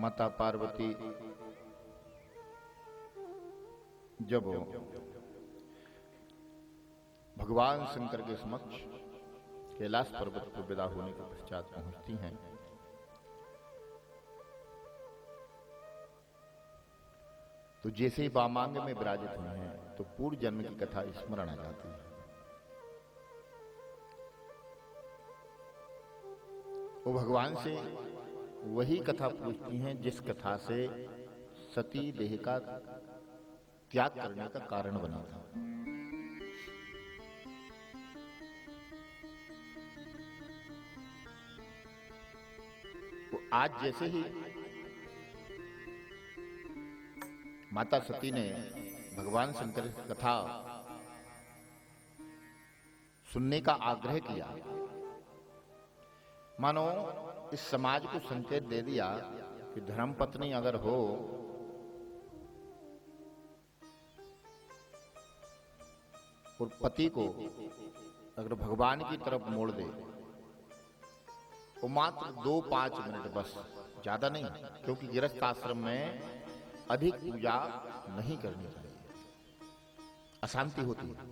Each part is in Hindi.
माता पार्वती जब भगवान शंकर के समक्ष कैलाश पर्वत पर विदा होने के पश्चात पहुंचती हैं, तो जैसे ही वामांग में विराजित हुई हैं तो पूर्व जन्म की कथा स्मरण आ जाती है। वो भगवान से वही कथा पूछती हैं जिस कथा से सती देह का त्याग करने का कारण बना था। तो आज जैसे ही माता सती ने भगवान शंकर की कथा सुनने का आग्रह किया, मानो इस समाज को संकेत दे दिया कि धर्मपत्नी अगर हो और पति को अगर भगवान की तरफ मोड़ दे तो मात्र 2-5 मिनट, बस ज्यादा नहीं, क्योंकि गृहस्थ आश्रम में अधिक पूजा नहीं करनी चाहिए, अशांति होती है।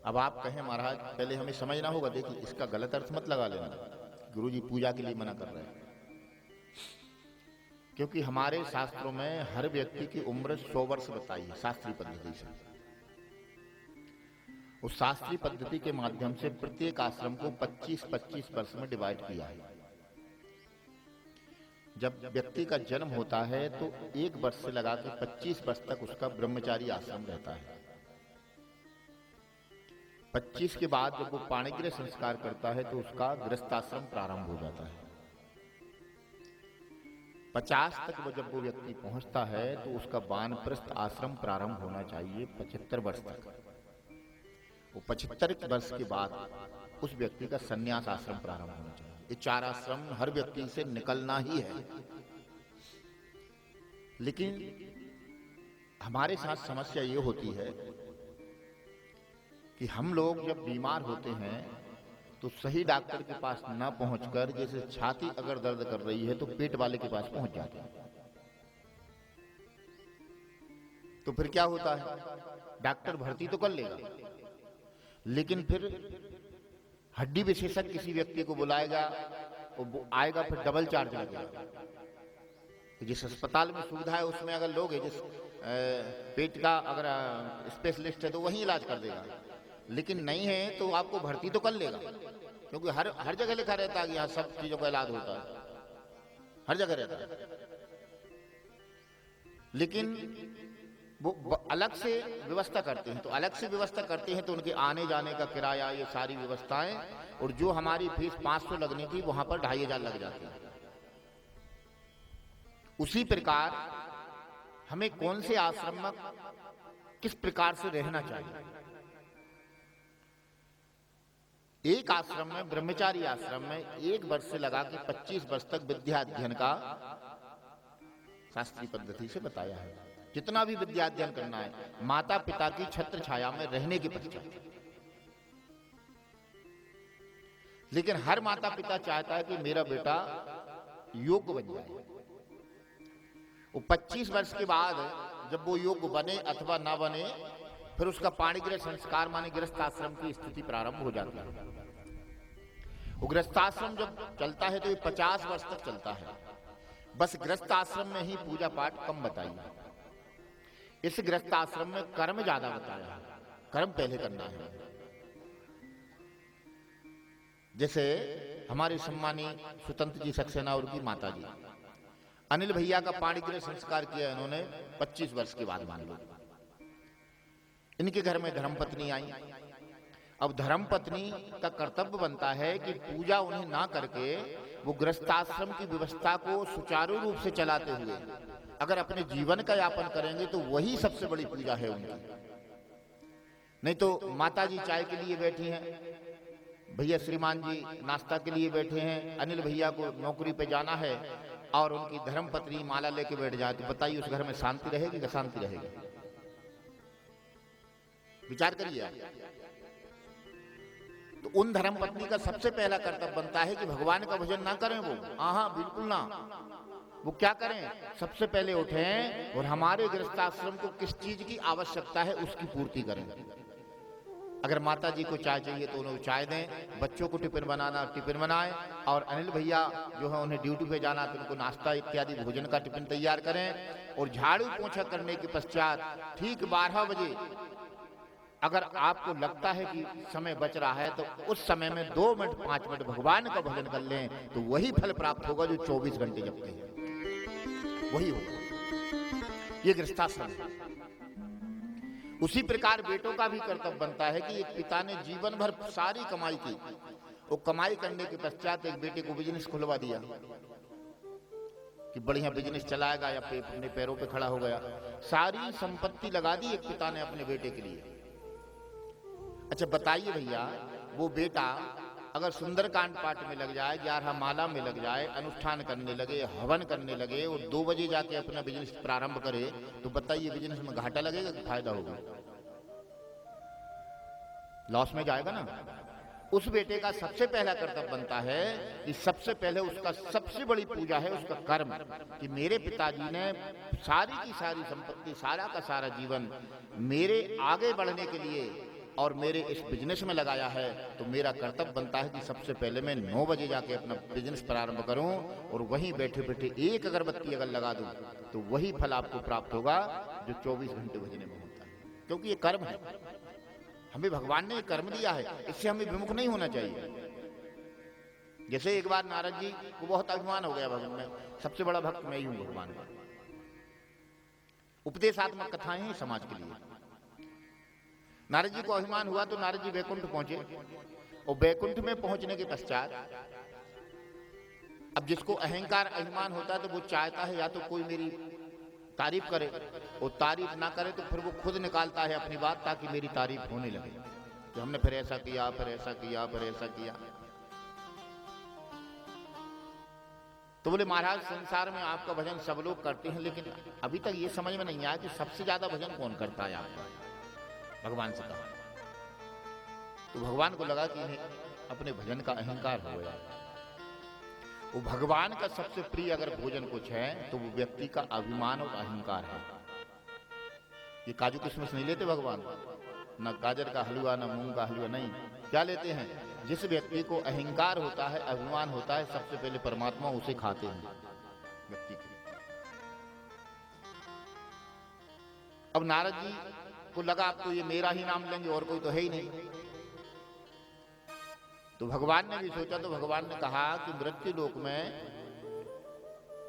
अब आप कहें महाराज पहले हमें समझना होगा, देखिए इसका गलत अर्थ मत लगा लेना, गुरुजी पूजा के लिए मना कर रहे हैं, क्योंकि हमारे शास्त्रों में हर व्यक्ति की उम्र 100 वर्ष बताई है शास्त्रीय पद्धति से। उस शास्त्रीय पद्धति के माध्यम से प्रत्येक आश्रम को 25-25 वर्ष में डिवाइड किया है। जब व्यक्ति का जन्म होता है तो 1 वर्ष से लगाकर 25 वर्ष तक उसका ब्रह्मचारी आश्रम रहता है। 25 के बाद जब वो पाणिग्रह संस्कार करता है तो उसका गृहस्थाश्रम प्रारंभ हो जाता है। 50 तक जब वो व्यक्ति पहुंचता है तो उसका वानप्रस्थ आश्रम प्रारंभ होना चाहिए 75 वर्ष तक। वो 75 वर्ष के बाद उस व्यक्ति का संन्यास आश्रम प्रारंभ होना चाहिए। ये 4 आश्रम हर व्यक्ति से निकलना ही है। लेकिन हमारे साथ समस्या ये होती है कि हम लोग जब बीमार होते हैं तो सही डॉक्टर के पास न पहुंचकर, जैसे छाती अगर दर्द कर रही है तो पेट वाले के पास पहुंच जाते हैं। तो फिर क्या होता है, डॉक्टर भर्ती तो कर लेगा, लेकिन फिर हड्डी विशेषज्ञ किसी व्यक्ति को बुलाएगा, वो आएगा, फिर डबल चार्ज लगेगा। जिस अस्पताल में सुविधा है उसमें अगर लोग हैं, जिस पेट का अगर स्पेशलिस्ट है तो वही इलाज कर देगा, लेकिन नहीं है तो आपको भर्ती तो कर लेगा, क्योंकि हर जगह लिखा रहता है कि यहाँ सब चीजों का इलाज होता है, हर जगह रहता है। लेकिन वो अलग से व्यवस्था करते हैं, तो अलग से व्यवस्था करते हैं तो उनके आने जाने का किराया, ये सारी व्यवस्थाएं, और जो हमारी फीस 500 लगनी थी वहां पर 2500 लग जाती है। उसी प्रकार हमें कौन से आश्रम में किस प्रकार से रहना चाहिए। एक आश्रम में, ब्रह्मचारी आश्रम में 1 वर्ष से लगा के 25 वर्ष तक विद्या अध्ययन का शास्त्रीय पद्धति से बताया है। जितना भी विद्या अध्ययन करना है, माता पिता की छत्र छाया में रहने के पश्चात। लेकिन हर माता पिता चाहता है कि मेरा बेटा योग्य बन जाए। वो 25 वर्ष के बाद जब वो योग्य बने अथवा ना बने, फिर उसका पाणिग्रह संस्कार माने गृहस्थाश्रम की स्थिति प्रारंभ हो जाती है। वो गृहस्थाश्रम जब चलता है तो ये 50 वर्ष तक चलता है। बस गृहस्थाश्रम में ही पूजा पाठ कम बताइए, इस गृहस्थाश्रम में कर्म ज्यादा बताया है, कर्म पहले करना है। जैसे हमारे सम्मानी स्वतंत्र जी सक्सेना और की माता जी अनिल भैया का पाणिग्रह संस्कार किया इन्होंने 25 वर्ष के बाद, मान लो। इनके घर में धर्मपत्नी आई। अब धर्मपत्नी का कर्तव्य बनता है कि पूजा उन्हें ना करके वो गृहस्थाश्रम की व्यवस्था को सुचारू रूप से चलाते हुए अगर अपने जीवन का यापन करेंगे तो वही सबसे बड़ी पूजा है उनकी। नहीं तो माता जी चाय के लिए बैठी हैं, भैया श्रीमान जी नाश्ता के लिए बैठे हैं, अनिल भैया को नौकरी पे जाना है और उनकी धर्मपत्नी माला लेके बैठ जाए, तो बताइए उस घर में शांति रहेगी कि अशांति रहेगी? विचार करिए। तो उन धर्म पत्नी का सबसे पहला कर्तव्य बनता है कि भगवान का भजन ना करें वो, हाँ बिल्कुल ना। वो क्या करें, सबसे पहले उठें और हमारे गृहस्थाश्रम को किस चीज की आवश्यकता है उसकी पूर्ति करें। अगर माता जी को चाय चाहिए तो उन्हें चाय दें, बच्चों को टिफिन बनाना टिफिन बनाएं, और अनिल भैया जो है उन्हें ड्यूटी पे जाना तो उनको नाश्ता इत्यादि भोजन का टिफिन तैयार करें। और झाड़ू पोछा करने के पश्चात ठीक 12 बजे अगर आपको लगता है कि समय बच रहा है तो उस समय में 2 मिनट 5 मिनट भगवान का भजन कर लें, तो वही फल प्राप्त होगा जो 24 घंटे जपते हैं, वही होगा। ये गृहस्थाश्रम है। उसी प्रकार बेटों का भी कर्तव्य बनता है कि एक पिता ने जीवन भर सारी कमाई की, वो कमाई करने के पश्चात एक बेटे को बिजनेस खुलवा दिया कि बढ़िया बिजनेस चलाएगा या अपने पैरों पे खड़ा हो गया। सारी संपत्ति लगा दी एक पिता ने अपने बेटे के लिए। अच्छा बताइए भैया, वो बेटा अगर सुंदरकांड पाठ में लग जाए, 11 माला में लग जाए, अनुष्ठान करने लगे, हवन करने लगे और 2 बजे जाके अपना बिजनेस प्रारंभ करे, तो बताइए बिजनेस में घाटा लगेगा कि फायदा होगा? लॉस में जाएगा ना। उस बेटे का सबसे पहला कर्तव्य बनता है कि सबसे पहले उसका सबसे बड़ी पूजा है उसका कर्म, कि मेरे पिताजी ने सारी की सारी संपत्ति, सारा का सारा जीवन मेरे आगे बढ़ने के लिए और मेरे इस बिजनेस में लगाया है, तो मेरा कर्तव्य बनता है कि सबसे पहले मैं 9 बजे जाके अपना बिजनेस प्रारंभ करूं और वहीं बैठे बैठे एक अगरबत्ती अगर लगा दूं तो वही फल आपको प्राप्त होगा जो 24 घंटे भजने में होता है। क्योंकि ये कर्म है, हमें भगवान ने कर्म दिया है, इससे हमें विमुख नहीं होना चाहिए। जैसे एक बार नारद जी को बहुत अभिमान हो गया, भगवान में सबसे बड़ा भक्त मैं ही हूं भगवान का। उपदेशात्मक कथाएं हैं समाज के लिए। नारद जी को अभिमान हुआ तो नारद जी वैकुंठ पहुंचे, और वैकुंठ में पहुंचने के पश्चात अब जिसको अहंकार अभिमान होता है तो वो चाहता है या तो कोई मेरी तारीफ करे, और तारीफ ना करे तो फिर वो खुद निकालता है अपनी बात ताकि मेरी तारीफ होने लगे कि हमने फिर ऐसा किया, फिर ऐसा किया, फिर ऐसा किया। तो बोले महाराज संसार में आपका भजन सब लोग करते हैं, लेकिन अभी तक ये समझ में नहीं आया कि सबसे ज्यादा भजन कौन करता है आपका। भगवान से कहा तो भगवान को लगा कि इन्हें अपने भजन का अहंकार हो गया। वो भगवान का सबसे प्रिय अगर भोजन कुछ है तो वो व्यक्ति का अभिमान और अहंकार है। ये काजू किशमिश नहीं लेते भगवान, ना गाजर का हलवा, ना मूंग का हलवा, नहीं। क्या लेते हैं? जिस व्यक्ति को अहंकार होता है, अभिमान होता है, सबसे पहले परमात्मा उसे खाते हैं व्यक्ति के। अब नारद जी को लगा अब तो ये मेरा ही नाम लेंगे और कोई तो है ही नहीं। तो भगवान ने भी सोचा, तो भगवान ने कहा कि मृत्यु लोक में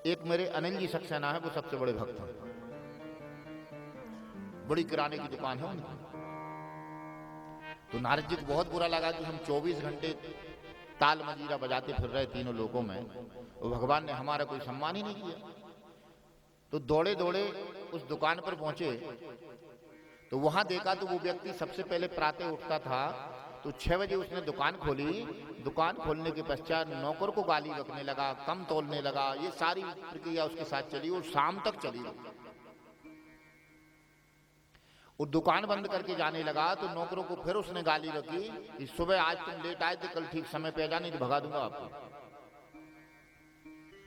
एक मेरे अनिल जी सक्सेना है, वो सबसे बड़े भक्त हैं, बड़ी किराने की दुकान है उनकी। तो नारद जी को बहुत बुरा लगा कि हम 24 घंटे ताल मजीरा बजाते फिर रहे तीनों लोगों में, और भगवान ने हमारा कोई सम्मान ही नहीं किया। तो दौड़े दौड़े उस दुकान पर पहुंचे, तो वहां देखा तो वो व्यक्ति सबसे पहले प्रातः उठता था तो 6 बजे उसने दुकान खोली। दुकान खोलने के पश्चात नौकर को गाली बकने लगा, कम तोलने लगा, ये सारी प्रक्रिया उसके साथ चली और शाम तक चली। और दुकान बंद करके जाने लगा तो नौकरों को फिर उसने गाली रखी कि सुबह आज तुम लेट आए थे, कल ठीक समय पे आ जाने तो भगा दूंगा आपको।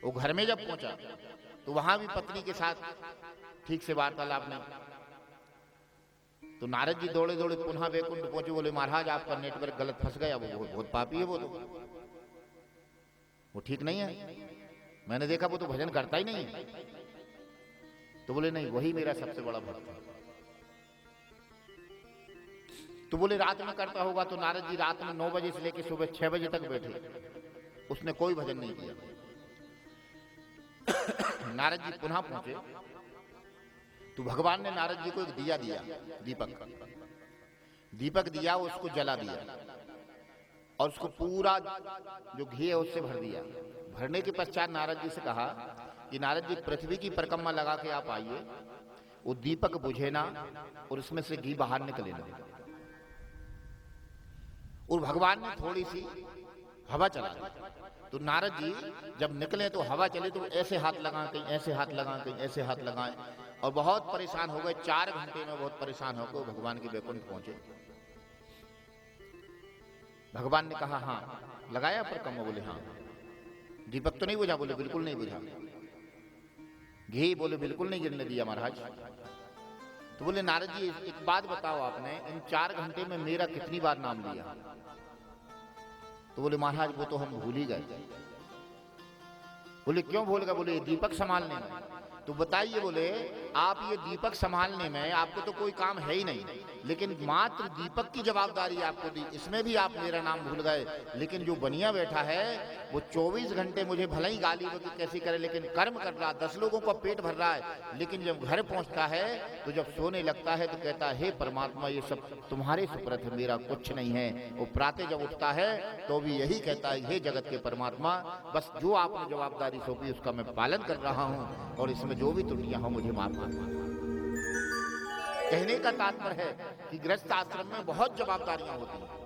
वो घर में जब पहुंचा तो वहां भी पत्नी के साथ ठीक से वार्तालाप नहीं। तो नारद जी दौड़े दौड़े पुनः वैकुंठ पहुंचे, बोले महाराज आपका नेटवर्क गलत फंस गया, वो बहुत पापी है, वो ठीक नहीं है, मैंने देखा वो तो भजन करता ही नहीं है। तो बोले नहीं, वही मेरा सबसे बड़ा भक्त है। तो बोले रात में करता होगा। तो नारद जी रात में 9 बजे से लेकर सुबह 6 बजे तक बैठे, उसने कोई भजन नहीं किया। नारद जी पुनः पहुंचे तो भगवान ने नारद जी को एक दिया दिया, दीपक दिया, उसको जला दिया और उसको पूरा जो घी है उससे भर दिया। भरने के पश्चात नारद जी से कहा कि नारद जी पृथ्वी की परिक्रमा लगा के आप आइए, वो दीपक बुझे ना और उसमें से घी बाहर निकले ना। और भगवान ने थोड़ी सी हवा चला दी। तो नारद जी जब निकले तो हवा चले तो ऐसे हाथ लगा, कहीं ऐसे हाथ लगा, कहीं ऐसे हाथ लगाए, और बहुत परेशान हो गए। 4 घंटे में बहुत परेशान होकर भगवान के वैकुंठ पहुंचे। भगवान ने कहा हाँ। लगाया परकम? बोले हाँ। दीपक तो नहीं बुझा? बोले बिल्कुल नहीं बुझा। घी? बोले बिल्कुल नहीं गिरने दिया महाराज। तो बोले नारद जी एक बात बताओ, आपने इन 4 घंटे में मेरा कितनी बार नाम लिया? तो बोले महाराज वो तो हम भूल ही गए। बोले क्यों भूल गए? बोले दीपक संभालने में। तो बताइए, बोले आप ये दीपक संभालने में आपको तो कोई काम है ही नहीं, लेकिन मात्र दीपक की जवाबदारी आपको दी, इसमें भी आप मेरा नाम भूल गए। लेकिन जो बनिया बैठा है वो 24 घंटे मुझे भले ही गाली दो कि कैसी करे, लेकिन कर्म कर रहा, 10 लोगों का पेट भर रहा है। लेकिन जब घर पहुंचता है तो जब सोने लगता है तो कहता है हे परमात्मा ये सब तुम्हारे सुपुर्द है, मेरा कुछ नहीं है। वो प्रातः जब उठता है तो भी यही कहता है हे जगत के परमात्मा, बस जो आपने जवाबदारी सौंपी उसका मैं पालन कर रहा हूं, और इसमें जो भी त्रुटियां हो मुझे माफ करना। कहने का तात्पर्य है कि गृहस्थ आश्रम में बहुत जवाबदारियां होती हैं।